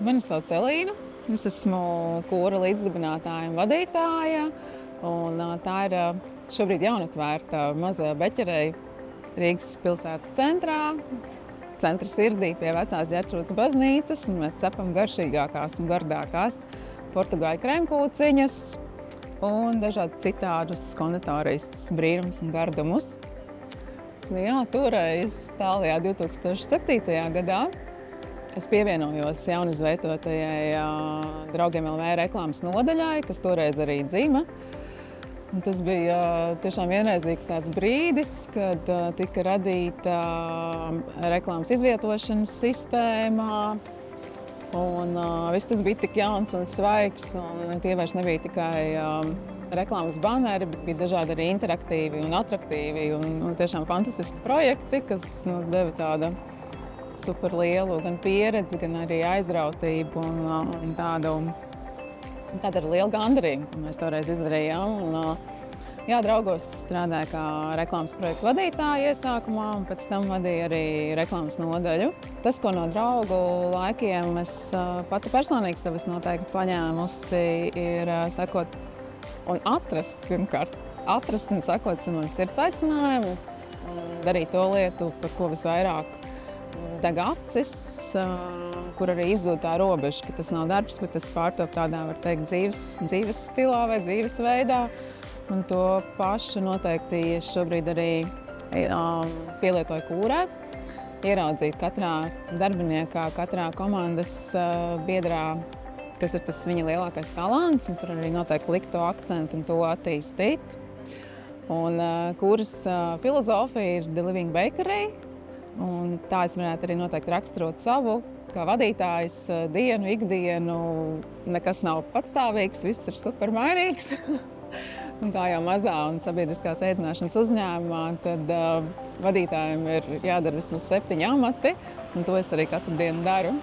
Mani sauc Elīna. Es esmu kūra līdzdibinātāja un vadītāja. Tā ir šobrīd jaunatvērta mazā beķereja Rīgas pilsētas centrā, centra sirdī pie vecās Ģertrūdes baznīcas. Mēs cepam garšīgākās un gardākās portugāļu krēmkūciņas un dažādus citādus konditorijas brīnumus un gardumus. Jā, toreiz tālajā 2007. gadā es pievienojos jaunizveidotajai Draugiem LV reklāmas nodaļai, kas toreiz arī dzima. Un tas bija tiešām vienreizīgs tāds brīdis, kad tika radīta reklāmas izvietošanas sistēma. Viss tas bija tik jauns un svaigs, un tie vairs nebija tikai reklāmas banneri, bet bija dažādi arī interaktīvi un atraktīvi un tiešām fantastiski projekti, kas deva tādu super lielu gan pieredzi, gan arī aizrautību un tādu ar lielu gandarījumu, ko mēs toreiz izdarījām. Jā, Draugos es strādāju kā reklāmas projektu vadītāja iesākumā, un pēc tam vadīju arī reklāmas nodaļu. Tas, ko no Draugu laikiem es pati personīgi sev noteikti paņēmusi, ir sekot un atrast, pirmkārt, un sekot savam sirds aicinājumu, darīt to lietu, par ko visvairāk deg acis, kur arī izzūd tā robeža, ka tas nav darbs, bet tas pārtop tādā, var teikt, dzīves stilā vai dzīvesveidā. Un to pašu noteikti es šobrīd arī pielietoju kūrē. Ieraudzīt katrā darbiniekā, katrā komandas biedrā, kas ir tas viņa lielākais talants, un tur arī noteikti likt to akcentu un to attīstīt. Un kūras filozofija ir The Living Bakery. Un tā es varētu arī noteikti raksturot savu, kā vadītājs, dienu, ikdienu. Nekas nav patstāvīgs, viss ir super mainīgs. Un kā jau mazā un sabiedriskās ēdināšanas uzņēmumā, tad vadītājiem ir jādara vismaz 7 amati, un to es arī katru dienu daru.